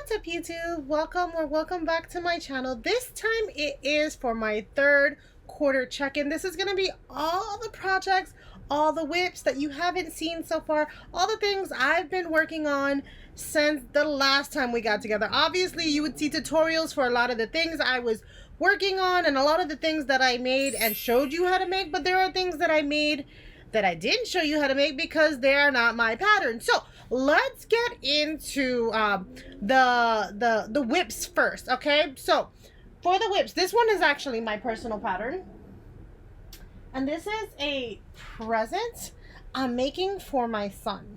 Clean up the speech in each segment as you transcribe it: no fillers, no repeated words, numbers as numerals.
What's up, YouTube? Welcome or welcome back to my channel. This time it is for my third quarter check-in. This is going to be all the projects, all the whips that you haven't seen so far, all the things I've been working on since the last time we got together. Obviously, you would see tutorials for a lot of the things I was working on and a lot of the things that I made and showed you how to make, but there are things that I made that I didn't show you how to make because they are not my pattern. So let's get into the whips first, okay? So for the whips, this one is actually my personal pattern, and this is a present I'm making for my son.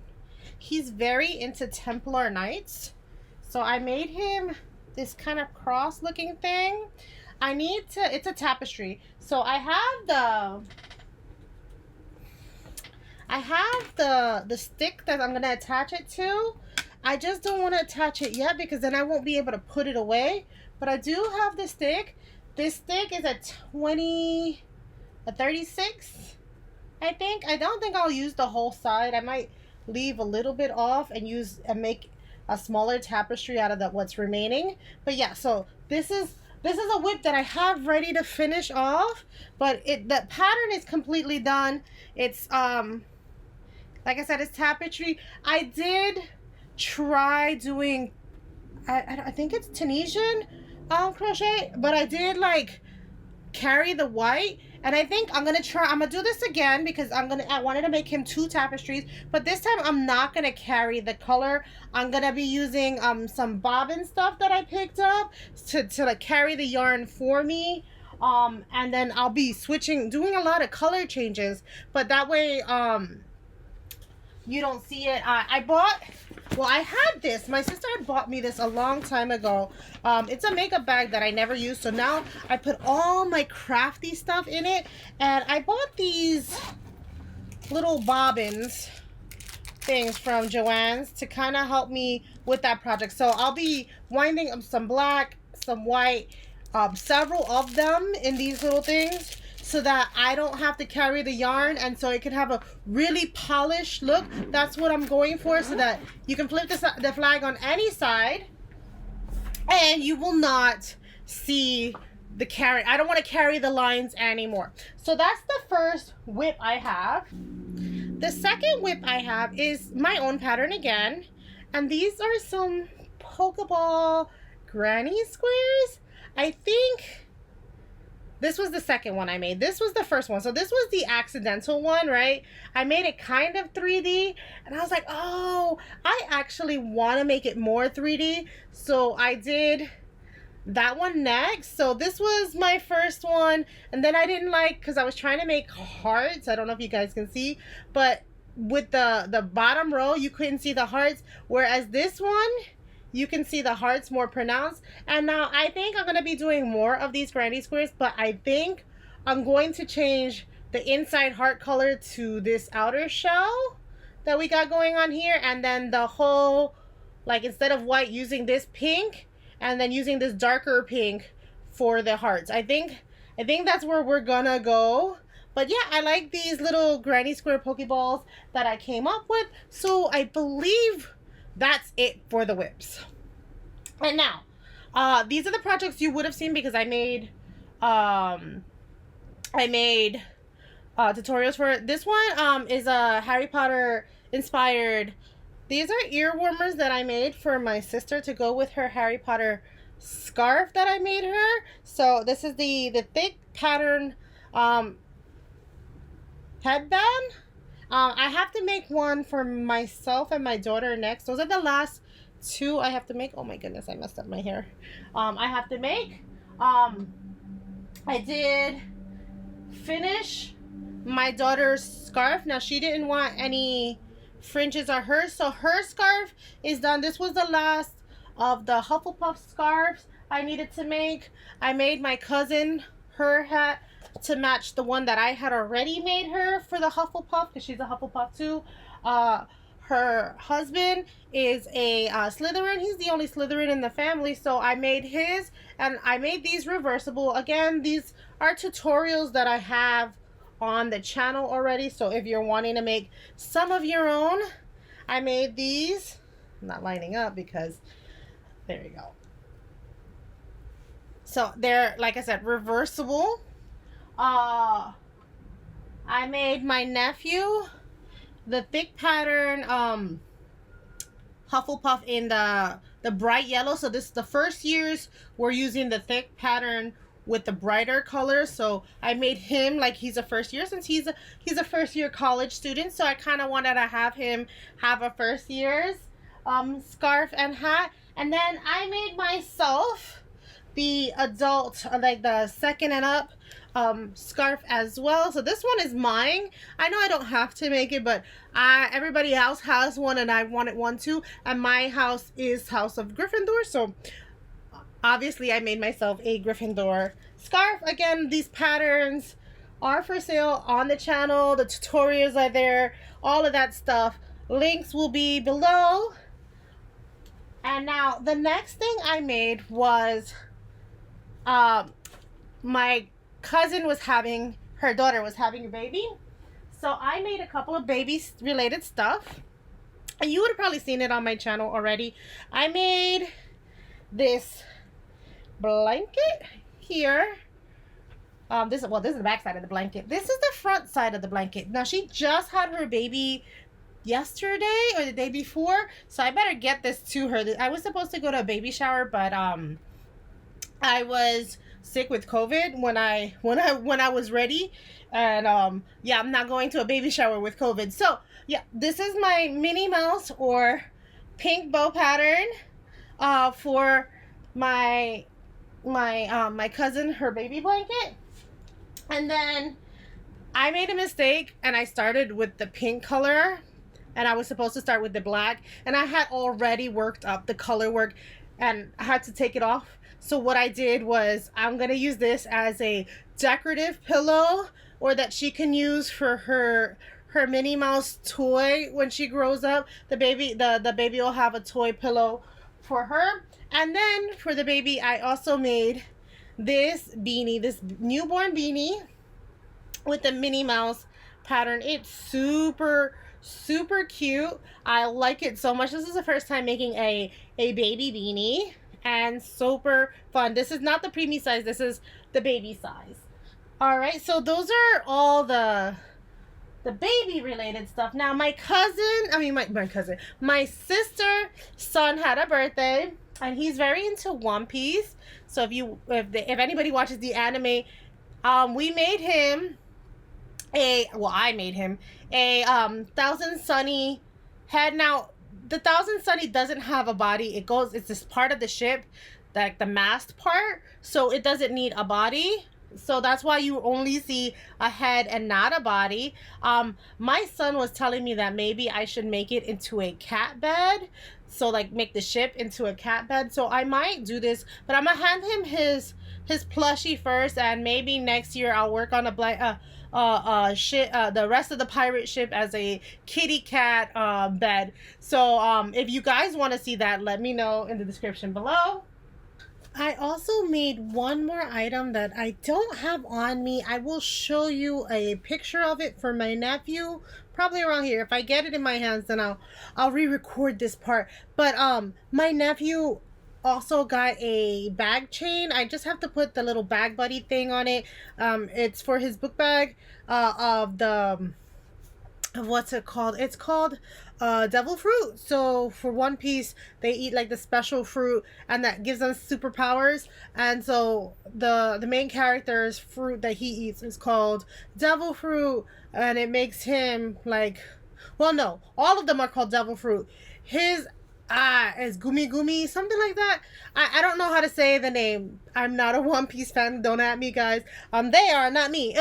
He's very into Templar Knights, so I made him this kind of cross looking thing. It's a tapestry, so I have the stick that I'm gonna attach it to. I just don't want to attach it yet because then I won't be able to put it away. But I do have the stick. This stick is a 36, I think. I don't think I'll use the whole side. I might leave a little bit off and make a smaller tapestry out of what's remaining. But yeah, so this is a whip that I have ready to finish off, but the pattern is completely done. It's like I said, it's tapestry. I did try doing, I think it's Tunisian crochet, but I did like carry the white, and I think I'm gonna do this again because I wanted to make him 2 tapestries, but this time I'm not gonna carry the color. I'm gonna be using some bobbin stuff that I picked up to like carry the yarn for me. And then I'll be doing a lot of color changes, but that way you don't see it. I had this. My sister had bought me this a long time ago. It's a makeup bag that I never used, so now I put all my crafty stuff in it, and I bought these little bobbins things from Joann's to kind of help me with that project. So I'll be winding up some black, some white, several of them in these little things, so that I don't have to carry the yarn, and so it can have a really polished look. That's what I'm going for, so that you can flip the flag on any side and you will not see the carry. I don't want to carry the lines anymore. So that's the first whip I have. The second whip I have is my own pattern again, and these are some Pokeball granny squares. I think this was the second one I made. This was the first one. So this was the accidental one, right? I made it kind of 3D, and I was like, oh, I actually want to make it more 3D. So I did that one next. So this was my first one, and then I didn't like, because I was trying to make hearts. I don't know if you guys can see, but with the bottom row, you couldn't see the hearts, whereas this one, you can see the hearts more pronounced. And now I think I'm going to be doing more of these granny squares, but I think I'm going to change the inside heart color to this outer shell that we got going on here, and then the whole, like, instead of white, using this pink, and then using this darker pink for the hearts. I think that's where we're gonna go. But yeah, I like these little granny square Pokeballs that I came up with, so I believe that's it for the whips. And now, these are the projects you would have seen because I made tutorials for it. This one is a Harry Potter inspired. These are ear warmers that I made for my sister to go with her Harry Potter scarf that I made her. So this is the thick pattern headband. I have to make one for myself and my daughter next. Those are the last 2 I have to make. Oh my goodness, I messed up my hair. I have to make. I did finish my daughter's scarf. Now, she didn't want any fringes on hers, so her scarf is done. This was the last of the Hufflepuff scarves I needed to make. I made my cousin her hat to match the one that I had already made her for the Hufflepuff, because she's a Hufflepuff too. Her husband is a Slytherin. He's the only Slytherin in the family, so I made his, and I made these reversible. Again, these are tutorials that I have on the channel already, so if you're wanting to make some of your own, I made these. I'm not lining up because There you go. So they're, like I said, reversible. I made my nephew the thick pattern Hufflepuff in the bright yellow. So this is the first years we're using the thick pattern with the brighter colors. So I made him like he's a first year, since he's a first year college student. So I kind of wanted to have him have a first year's scarf and hat. And then I made myself the adult, like the second and up scarf as well. So this one is mine. I know I don't have to make it, but everybody else has one and I wanted one too. And my house is House of Gryffindor, so obviously I made myself a Gryffindor scarf. Again, these patterns are for sale on the channel. The tutorials are there, all of that stuff. Links will be below. And now the next thing I made was my cousin was having, her daughter was having a baby. So I made a couple of baby related stuff. And you would have probably seen it on my channel already. I made this blanket here. This is the back side of the blanket. This is the front side of the blanket. Now she just had her baby yesterday or the day before, so I better get this to her. I was supposed to go to a baby shower, but I was sick with COVID when I was ready, and yeah, I'm not going to a baby shower with COVID. So yeah, this is my Minnie Mouse or pink bow pattern for my cousin, her baby blanket. And then I made a mistake and I started with the pink color, and I was supposed to start with the black, and I had already worked up the color work and I had to take it off. So what I did was, I'm gonna use this as a decorative pillow, or that she can use for her Minnie Mouse toy when she grows up. The baby will have a toy pillow for her. And then for the baby, I also made this beanie, this newborn beanie with the Minnie Mouse pattern. It's super cute. I like it so much. This is the first time making a baby beanie, and super fun. This is not the preemie size, this is the baby size. All right, so those are all the baby related stuff. Now my sister son had a birthday, and he's very into One Piece. So if anybody watches the anime, we made him I made him a Thousand Sunny head. Now the Thousand Sunny doesn't have a body. It's this part of the ship, like the mast part, so it doesn't need a body. So that's why you only see a head and not a body. My son was telling me that maybe I should make it into a cat bed. So like make the ship into a cat bed. So I might do this, but I'm gonna hand him his plushie first, and maybe next year I'll work on the rest of the pirate ship as a kitty cat bed. So if you guys want to see that, let me know in the description below. I also made one more item that I don't have on me. I will show you a picture of it for my nephew, probably around here. If I get it in my hands, then I'll re-record this part. But my nephew also got a bag chain. I just have to put the little bag buddy thing on it. It's for his book bag what's it called? It's called devil fruit. So for One Piece, they eat like the special fruit, and that gives them superpowers. And so the main character's fruit that he eats is called devil fruit, and it makes him like, well, no, all of them are called devil fruit. His is Gumi Gumi, something like that. I don't know how to say the name. I'm not a One Piece fan, don't at me, guys. They are, not me.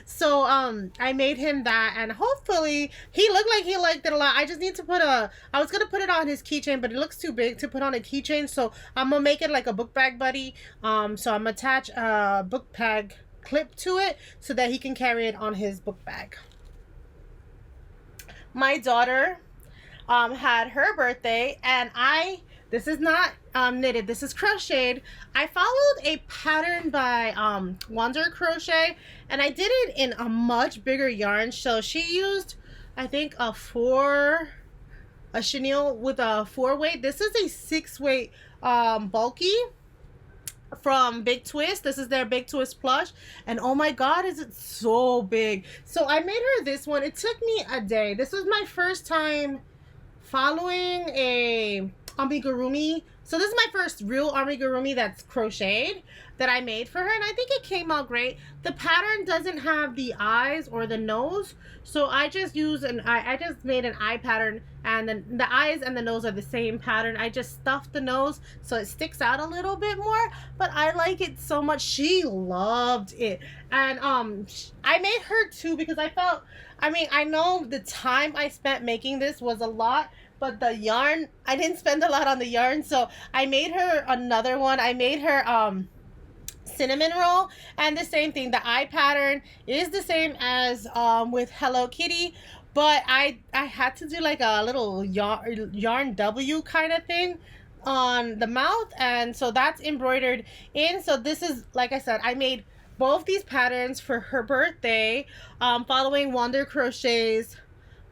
So I made him that, and hopefully he looked like he liked it a lot. I just need to I was gonna put it on his keychain, but it looks too big to put on a keychain, so I'm gonna make it like a book bag buddy. So I'm gonna attach a book bag clip to it so that he can carry it on his book bag. My daughter had her birthday, and this is not knitted, this is crocheted. I followed a pattern by Wonder Crochet, and I did it in a much bigger yarn. So she used, I think, a 4 a chenille with a 4-weight. This is a 6-weight bulky from Big Twist. This is their Big Twist plush, and oh my god, is it so big. So I made her this one. It took me a day. This was my first time following a amigurumi. So this is my first real amigurumi that's crocheted that I made for her, and I think it came out great. The pattern doesn't have the eyes or the nose, so I just used I just made an eye pattern, and then the eyes and the nose are the same pattern. I just stuffed the nose so it sticks out a little bit more, but I like it so much. She loved it, and I made her too because I felt, I mean, I know the time I spent making this was a lot, but the yarn, I didn't spend a lot on the yarn, so I made her another one. I made her cinnamon roll, and the same thing. The eye pattern is the same as with Hello Kitty, but I had to do like a little yarn W kind of thing on the mouth, and so that's embroidered in. So this is, like I said, I made both these patterns for her birthday, following Wonder Crochet's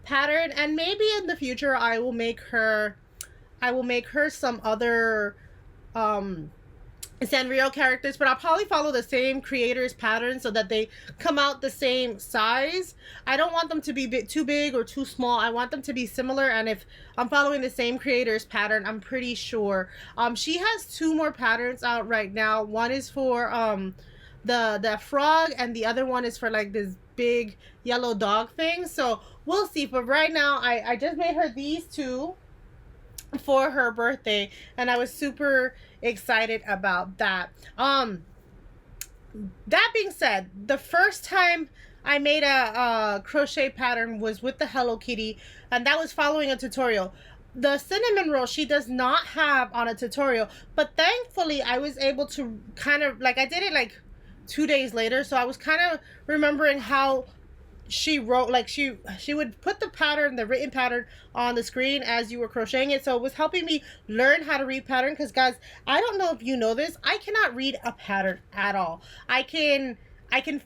pattern, and maybe in the future I will make her some other Sanrio characters, but I'll probably follow the same creator's pattern so that they come out the same size. I don't want them to be too big or too small. I want them to be similar, and if I'm following the same creator's pattern, I'm pretty sure. She has 2 more patterns out right now. One is for the frog, and the other one is for like this big yellow dog thing. So we'll see, but right now I just made her these 2 for her birthday, and I was super excited about that. That being said, the first time I made a crochet pattern was with the Hello Kitty, and that was following a tutorial. The cinnamon roll she does not have on a tutorial, but thankfully I was able to kind of, like, I did it like 2 days later, so I was kind of remembering how she wrote, like she would put the pattern, the written pattern, on the screen as you were crocheting it. So it was helping me learn how to read pattern, because guys, I don't know if you know this, I cannot read a pattern at all. I can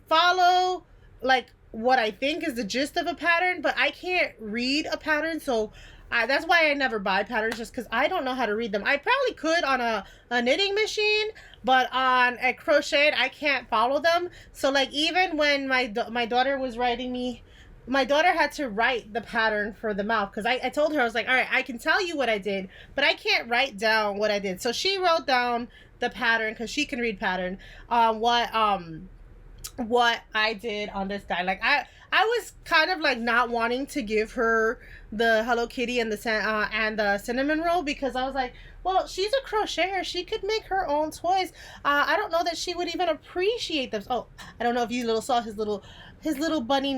follow like what I think is the gist of a pattern, but I can't read a pattern. So that's why I never buy patterns, just because I don't know how to read them. I probably could on a knitting machine, but on a crochet I can't follow them. So like, even when my daughter was writing me, my daughter had to write the pattern for the mouth, because I told her, I was like, all right, I can tell you what I did, but I can't write down what I did. So she wrote down the pattern, because she can read pattern, what I did on this die. Like I was kind of like not wanting to give her the Hello Kitty and the cinnamon roll, because I was like, well, she's a crocheter, she could make her own toys. I don't know that she would even appreciate them. Oh, I don't know if you saw his little bunny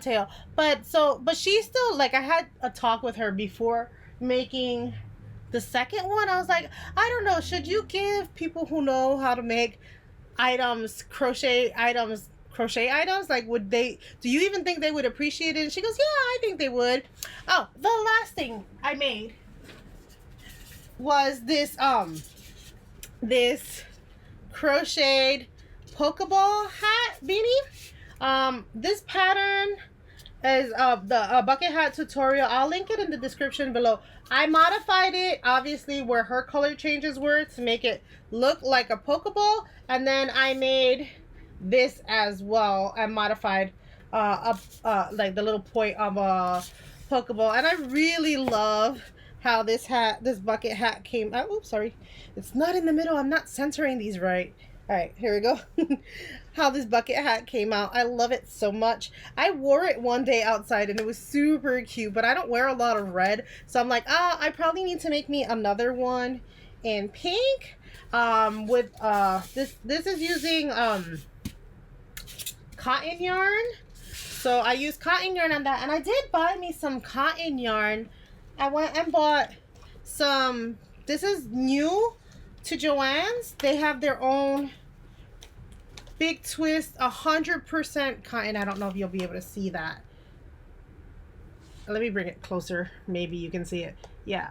tail, but she's still, like, I had a talk with her before making the second one. I was like, I don't know, should you give people who know how to make crochet items, like, would they, do you even think they would appreciate it? And she goes, yeah, I think they would. Oh, the last thing I made was this this crocheted Pokeball hat beanie. This pattern is the bucket hat tutorial. I'll link it in the description below. I modified it, obviously, where her color changes were to make it look like a Pokeball, and then I made this as well. I modified like the little point of a Pokeball, and I really love how this bucket hat came out. Oops, sorry, it's not in the middle. I'm not centering these right. All right, here we go. How this bucket hat came out. I love it so much. I wore it one day outside and it was super cute, but I don't wear a lot of red, so I'm like, I probably need to make me another one in pink. With this is using cotton yarn. So I used cotton yarn on that, and I did buy me some cotton yarn. I went and bought some, this is new to Joann's. They have their own Big Twist 100% cotton. I don't know if you'll be able to see that. Let me bring it closer. Maybe you can see it. Yeah.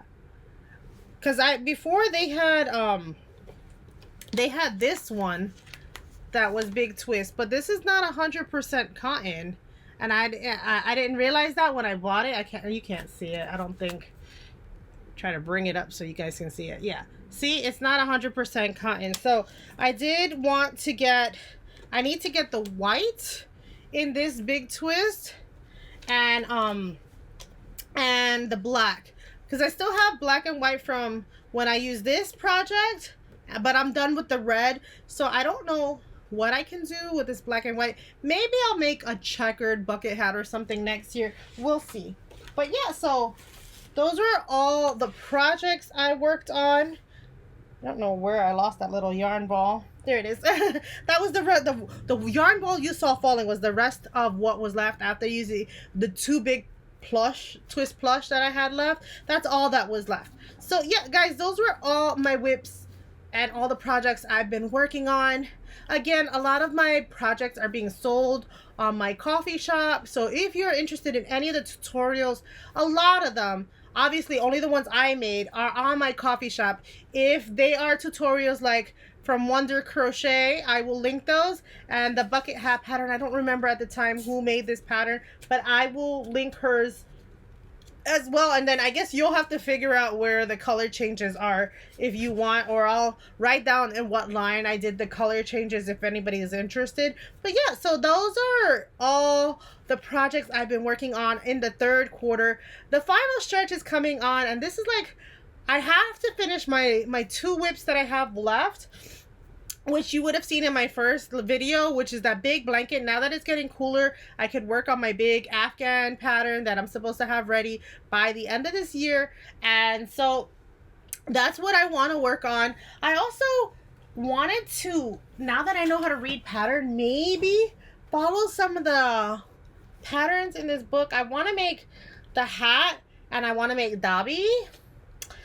Because before they had this one that was Big Twist, but this is not 100% cotton. And I didn't realize that when I bought it. You can't see it. I don't think Try to bring it up so you guys can see it. Yeah, see, it's not 100% cotton. So I did want to get, I need to get the white in this big twist, and the black, because I still have black and white from when I used this project, but I'm done with the red. So I don't know what I can do with this black and white. Maybe I'll make a checkered bucket hat or something next year. We'll see. But yeah, so those were all the projects I worked on. I don't know where I lost that little yarn ball. There it is. That was the yarn ball you saw falling was the rest of what was left after using the two big twist plush that I had left. That's all that was left. So yeah, guys, those were all my whips and all the projects I've been working on. Again, a lot of my projects are being sold on my coffee shop. So if you're interested in any of the tutorials, a lot of them, obviously only the ones I made, are on my coffee shop. If they are tutorials like from Wonder Crochet, I will link those. And the bucket hat pattern, I don't remember at the time who made this pattern, but I will link hers as well. And then I guess you'll have to figure out where the color changes are if you want, or I'll write down in what line I did the color changes if anybody is interested. But yeah, so those are all the projects I've been working on in the third quarter. The final stretch is coming on, and this is like, I have to finish my two whips that I have left, which you would have seen in my first video, which is that big blanket. Now that it's getting cooler, I could work on my big Afghan pattern that I'm supposed to have ready by the end of this year. And so that's what I want to work on. I also wanted to, now that I know how to read pattern, maybe follow some of the patterns in this book. I want to make the hat, and I want to make Dobby.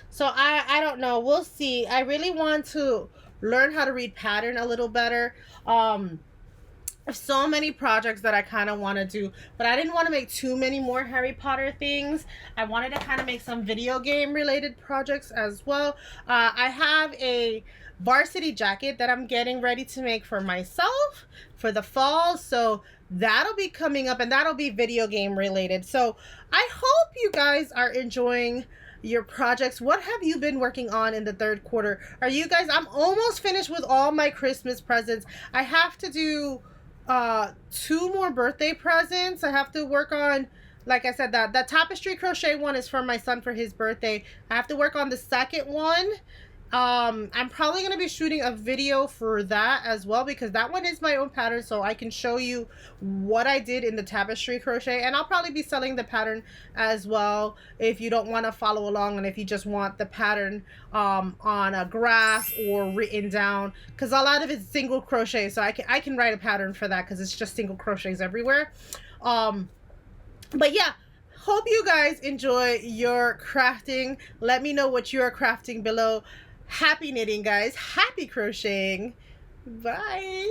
So I don't know. We'll see. I really want to learn how to read pattern a little better. So many projects that I kind of want to do, but I didn't want to make too many more Harry Potter things. I wanted to kind of make some video game related projects as well. I have a varsity jacket that I'm getting ready to make for myself for the fall, so that'll be coming up, and that'll be video game related. So I hope you guys are enjoying your projects. What have you been working on in the third quarter? Are you guys, I'm almost finished with all my Christmas presents. I have to do 2 more birthday presents. I have to work on, like I said, that tapestry crochet one is for my son for his birthday. I have to work on the second one. I'm probably going to be shooting a video for that as well, because that one is my own pattern, so I can show you what I did in the tapestry crochet. And I'll probably be selling the pattern as well if you don't want to follow along, and if you just want the pattern on a graph or written down, because a lot of it's single crochet, so I can write a pattern for that because it's just single crochets everywhere. But yeah, hope you guys enjoy your crafting. Let me know what you're crafting below. Happy knitting, guys. Happy crocheting. Bye.